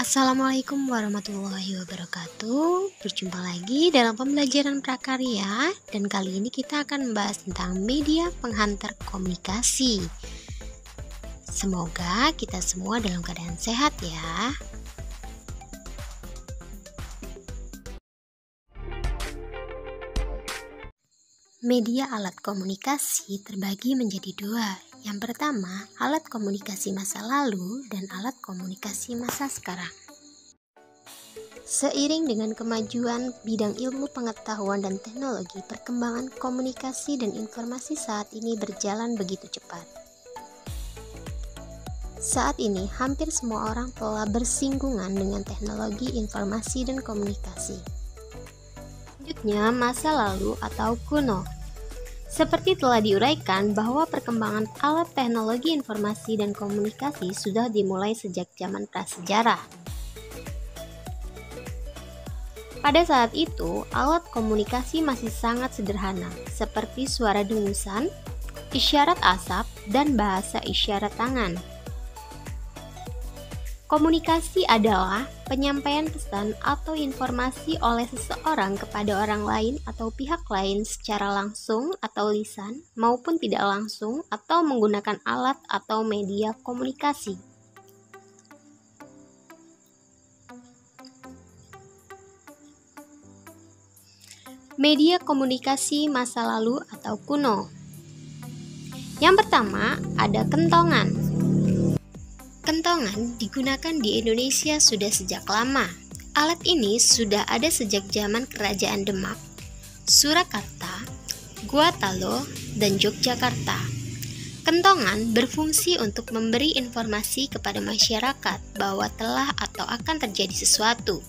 Assalamualaikum warahmatullahi wabarakatuh. Berjumpa lagi dalam pembelajaran prakarya, dan kali ini kita akan membahas tentang media penghantar komunikasi. Semoga kita semua dalam keadaan sehat ya. Media alat komunikasi terbagi menjadi dua. Yang pertama, alat komunikasi masa lalu dan alat komunikasi masa sekarang. Seiring dengan kemajuan bidang ilmu pengetahuan dan teknologi, perkembangan komunikasi dan informasi saat ini berjalan begitu cepat. Saat ini, hampir semua orang telah bersinggungan dengan teknologi informasi dan komunikasi. Selanjutnya, masa lalu atau kuno. Seperti telah diuraikan bahwa perkembangan alat teknologi informasi dan komunikasi sudah dimulai sejak zaman prasejarah. Pada saat itu, alat komunikasi masih sangat sederhana, seperti suara dengusan, isyarat asap, dan bahasa isyarat tangan. Komunikasi adalah penyampaian pesan atau informasi oleh seseorang kepada orang lain atau pihak lain secara langsung atau lisan maupun tidak langsung atau menggunakan alat atau media komunikasi. Media komunikasi masa lalu atau kuno. Yang pertama, ada kentongan. Kentongan digunakan di Indonesia sudah sejak lama. Alat ini sudah ada sejak zaman Kerajaan Demak, Surakarta, Guatalo, dan Yogyakarta. Kentongan berfungsi untuk memberi informasi kepada masyarakat bahwa telah atau akan terjadi sesuatu.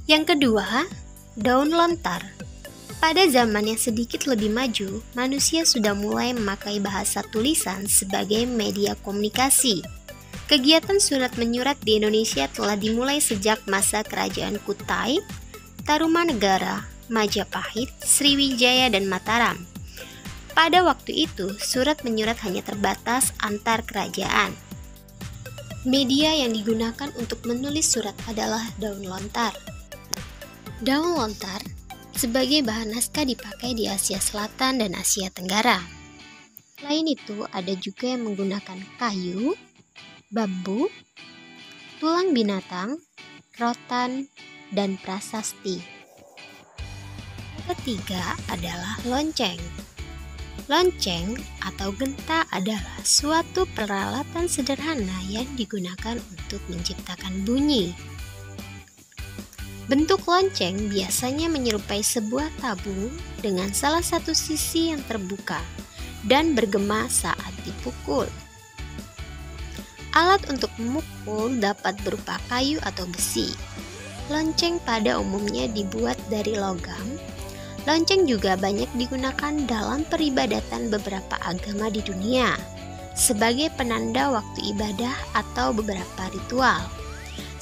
Yang kedua, daun lontar. Pada zaman yang sedikit lebih maju, manusia sudah mulai memakai bahasa tulisan sebagai media komunikasi. Kegiatan surat menyurat di Indonesia telah dimulai sejak masa Kerajaan Kutai, Tarumanegara, Majapahit, Sriwijaya, dan Mataram. Pada waktu itu, surat menyurat hanya terbatas antar kerajaan. Media yang digunakan untuk menulis surat adalah daun lontar. Daun lontar sebagai bahan naskah dipakai di Asia Selatan dan Asia Tenggara. Selain itu, ada juga yang menggunakan kayu, bambu, tulang binatang, rotan, dan prasasti. Yang ketiga adalah lonceng. Lonceng atau genta adalah suatu peralatan sederhana yang digunakan untuk menciptakan bunyi. Bentuk lonceng biasanya menyerupai sebuah tabung dengan salah satu sisi yang terbuka dan bergema saat dipukul. Alat untuk memukul dapat berupa kayu atau besi. Lonceng pada umumnya dibuat dari logam. Lonceng juga banyak digunakan dalam peribadatan beberapa agama di dunia sebagai penanda waktu ibadah atau beberapa ritual.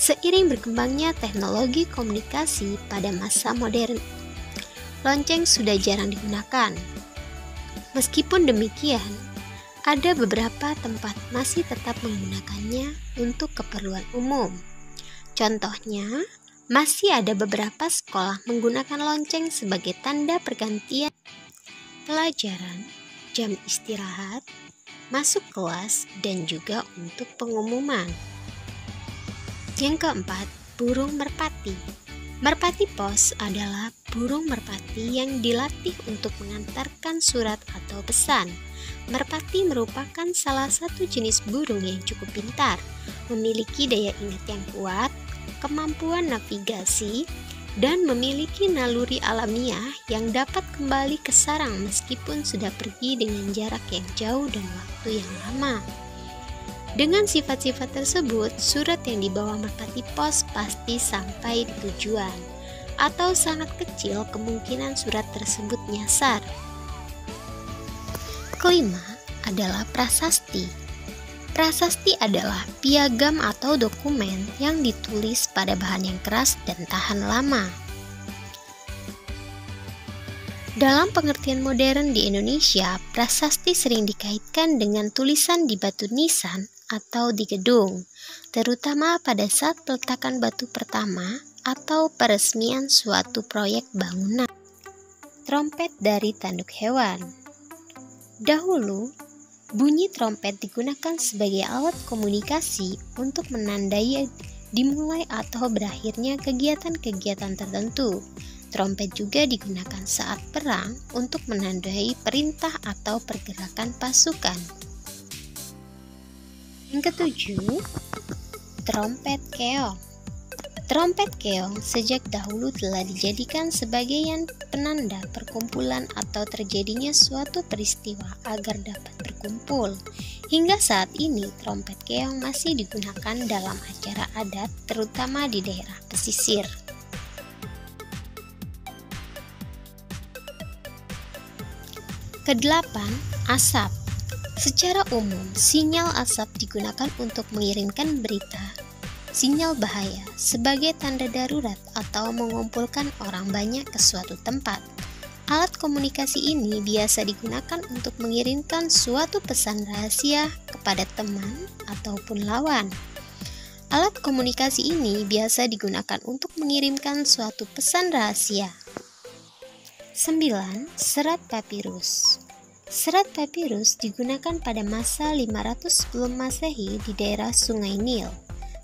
Seiring berkembangnya teknologi komunikasi pada masa modern, lonceng sudah jarang digunakan. Meskipun demikian, ada beberapa tempat masih tetap menggunakannya untuk keperluan umum. Contohnya, masih ada beberapa sekolah menggunakan lonceng sebagai tanda pergantian pelajaran, jam istirahat, masuk kelas, dan juga untuk pengumuman. Yang keempat, burung merpati. Merpati pos adalah burung merpati yang dilatih untuk mengantarkan surat atau pesan. Merpati merupakan salah satu jenis burung yang cukup pintar, memiliki daya ingat yang kuat, kemampuan navigasi, dan memiliki naluri alamiah yang dapat kembali ke sarang meskipun sudah pergi dengan jarak yang jauh dan waktu yang lama. Dengan sifat-sifat tersebut, surat yang dibawa merpati pos pasti sampai di tujuan, atau sangat kecil kemungkinan surat tersebut nyasar. Kelima adalah prasasti. Prasasti adalah piagam atau dokumen yang ditulis pada bahan yang keras dan tahan lama. Dalam pengertian modern di Indonesia, prasasti sering dikaitkan dengan tulisan di batu nisan atau di gedung, terutama pada saat peletakan batu pertama atau peresmian suatu proyek bangunan. Trompet dari tanduk hewan. Dahulu, bunyi trompet digunakan sebagai alat komunikasi untuk menandai dimulai atau berakhirnya kegiatan-kegiatan tertentu. Trompet juga digunakan saat perang untuk menandai perintah atau pergerakan pasukan. Yang ketujuh, trompet keong. Trompet keong sejak dahulu telah dijadikan sebagai penanda perkumpulan atau terjadinya suatu peristiwa agar dapat berkumpul. Hingga saat ini, trompet keong masih digunakan dalam acara adat, terutama di daerah pesisir. Kedelapan, asap. Secara umum, sinyal asap digunakan untuk mengirimkan berita, sinyal bahaya sebagai tanda darurat atau mengumpulkan orang banyak ke suatu tempat. Alat komunikasi ini biasa digunakan untuk mengirimkan suatu pesan rahasia kepada teman ataupun lawan. Alat komunikasi ini biasa digunakan untuk mengirimkan suatu pesan rahasia. 9. Serat papirus. Serat papirus digunakan pada masa 500 sebelum Masehi di daerah Sungai Nil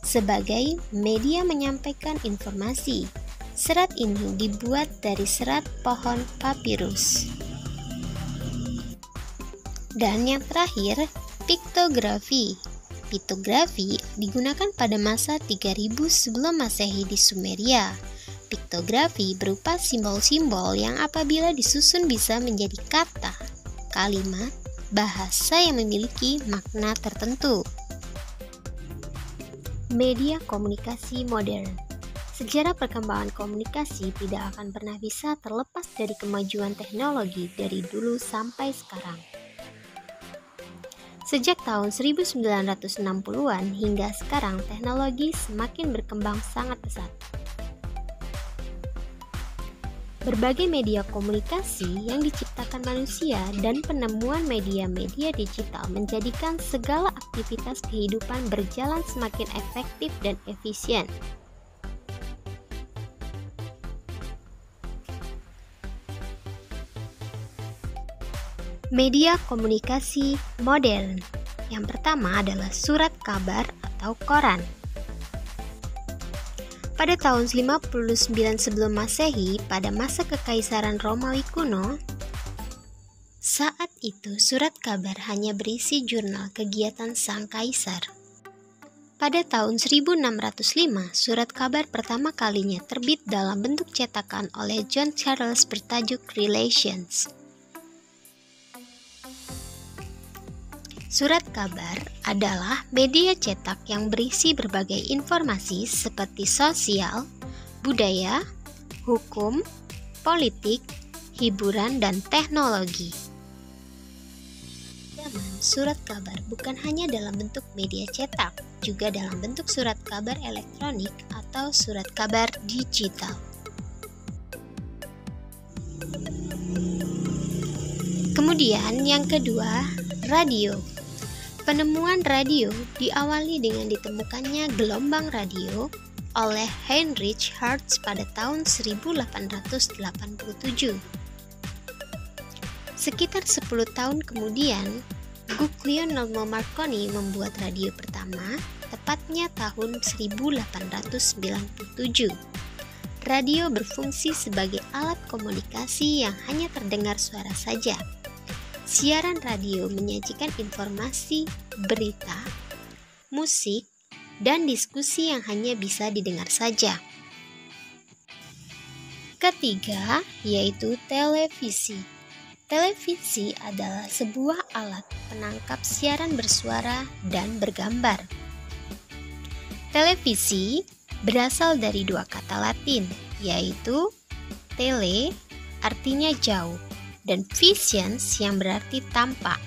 sebagai media menyampaikan informasi. Serat ini dibuat dari serat pohon papirus. Dan yang terakhir, piktografi. Piktografi digunakan pada masa 3000 sebelum Masehi di Sumeria. Piktografi berupa simbol-simbol yang apabila disusun bisa menjadi kata, kalimat, bahasa yang memiliki makna tertentu. Media komunikasi modern. Sejarah perkembangan komunikasi tidak akan pernah bisa terlepas dari kemajuan teknologi dari dulu sampai sekarang. Sejak tahun 1960-an hingga sekarang, teknologi semakin berkembang sangat pesat. Berbagai media komunikasi yang diciptakan manusia dan penemuan media-media digital menjadikan segala aktivitas kehidupan berjalan semakin efektif dan efisien. Media komunikasi modern. Yang pertama adalah surat kabar atau koran. Pada tahun 59 sebelum Masehi, pada masa Kekaisaran Romawi kuno, saat itu surat kabar hanya berisi jurnal kegiatan sang kaisar. Pada tahun 1605, surat kabar pertama kalinya terbit dalam bentuk cetakan oleh John Charles bertajuk Relations. Surat kabar adalah media cetak yang berisi berbagai informasi seperti sosial, budaya, hukum, politik, hiburan, dan teknologi. Zaman surat kabar bukan hanya dalam bentuk media cetak, juga dalam bentuk surat kabar elektronik atau surat kabar digital. Kemudian yang kedua, radio. Penemuan radio diawali dengan ditemukannya gelombang radio oleh Heinrich Hertz pada tahun 1887. Sekitar 10 tahun kemudian, Guglielmo Marconi membuat radio pertama, tepatnya tahun 1897. Radio berfungsi sebagai alat komunikasi yang hanya terdengar suara saja. Siaran radio menyajikan informasi, berita, musik, dan diskusi yang hanya bisa didengar saja. Ketiga, yaitu televisi. Televisi adalah sebuah alat penangkap siaran bersuara dan bergambar. Televisi berasal dari dua kata Latin, yaitu tele, artinya jauh, dan visions yang berarti tampak.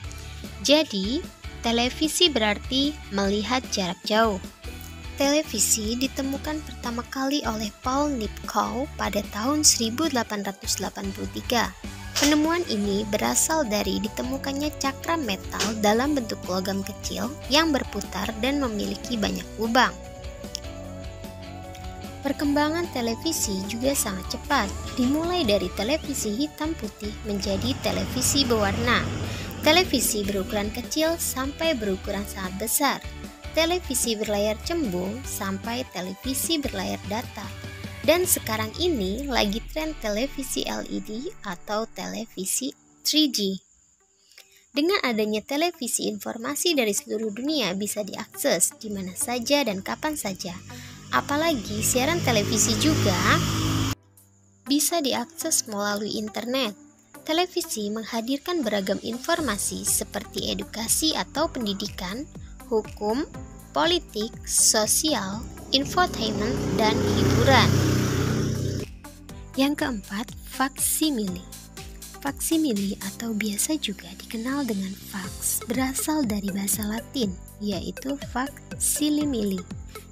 Jadi, televisi berarti melihat jarak jauh. Televisi ditemukan pertama kali oleh Paul Nipkow pada tahun 1883. Penemuan ini berasal dari ditemukannya cakram metal dalam bentuk logam kecil yang berputar dan memiliki banyak lubang. Perkembangan televisi juga sangat cepat, dimulai dari televisi hitam putih menjadi televisi berwarna, televisi berukuran kecil sampai berukuran sangat besar, televisi berlayar cembung sampai televisi berlayar datar. Dan sekarang ini lagi tren televisi LED atau televisi 3G. Dengan adanya televisi, informasi dari seluruh dunia bisa diakses di mana saja dan kapan saja. Apalagi siaran televisi juga bisa diakses melalui internet. Televisi menghadirkan beragam informasi seperti edukasi atau pendidikan, hukum, politik, sosial, infotainment, dan hiburan. Yang keempat, faksimile. Faksimile atau biasa juga dikenal dengan fax berasal dari bahasa Latin, yaitu facsimile,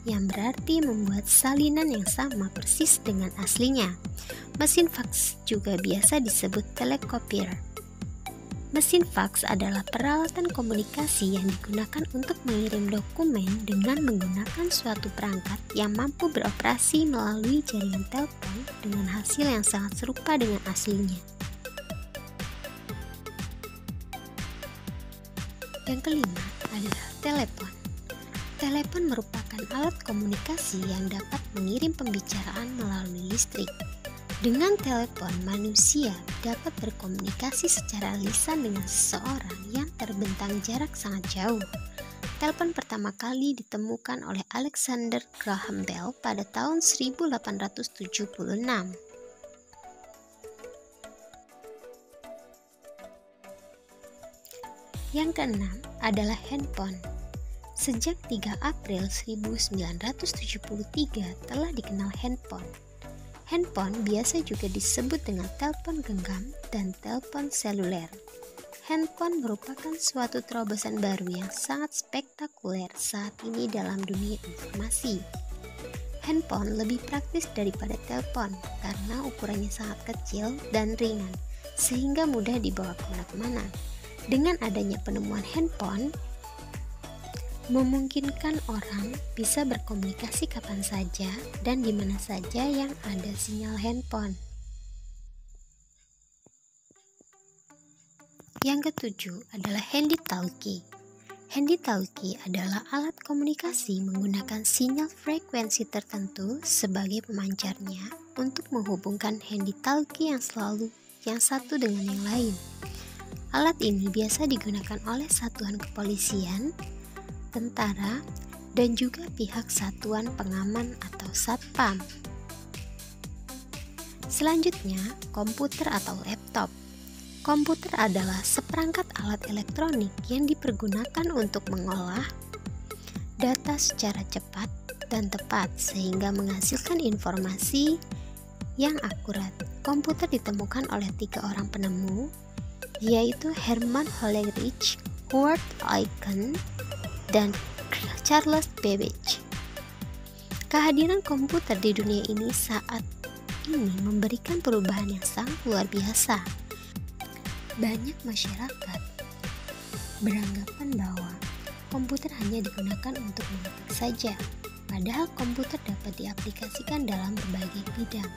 yang berarti membuat salinan yang sama persis dengan aslinya. Mesin fax juga biasa disebut telecopier. Mesin fax adalah peralatan komunikasi yang digunakan untuk mengirim dokumen dengan menggunakan suatu perangkat yang mampu beroperasi melalui jaringan telepon dengan hasil yang sangat serupa dengan aslinya. Yang kelima adalah telepon. Telepon merupakan alat komunikasi yang dapat mengirim pembicaraan melalui listrik. Dengan telepon, manusia dapat berkomunikasi secara lisan dengan seseorang yang terbentang jarak sangat jauh. Telepon pertama kali ditemukan oleh Alexander Graham Bell pada tahun 1876. Yang keenam adalah handphone. Sejak 3 April 1973 telah dikenal handphone. Handphone biasa juga disebut dengan telepon genggam dan telepon seluler. Handphone merupakan suatu terobosan baru yang sangat spektakuler saat ini dalam dunia informasi. Handphone lebih praktis daripada telepon karena ukurannya sangat kecil dan ringan, sehingga mudah dibawa kemana-mana. Dengan adanya penemuan handphone, memungkinkan orang bisa berkomunikasi kapan saja dan di mana saja yang ada sinyal handphone. Yang ketujuh adalah handy-talkie. Handy-talkie adalah alat komunikasi menggunakan sinyal frekuensi tertentu sebagai pemancarnya untuk menghubungkan handy-talkie yang satu dengan yang lain. Alat ini biasa digunakan oleh satuan kepolisian, tentara, dan juga pihak satuan pengaman atau satpam. Selanjutnya, komputer atau laptop. Komputer adalah seperangkat alat elektronik yang dipergunakan untuk mengolah data secara cepat dan tepat sehingga menghasilkan informasi yang akurat. Komputer ditemukan oleh 3 orang penemu, yaitu Herman Hollerich, Howard Aiken, dan Charles Babbage. Kehadiran komputer di dunia ini saat ini memberikan perubahan yang sangat luar biasa. Banyak masyarakat beranggapan bahwa komputer hanya digunakan untuk mengetik saja, padahal komputer dapat diaplikasikan dalam berbagai bidang.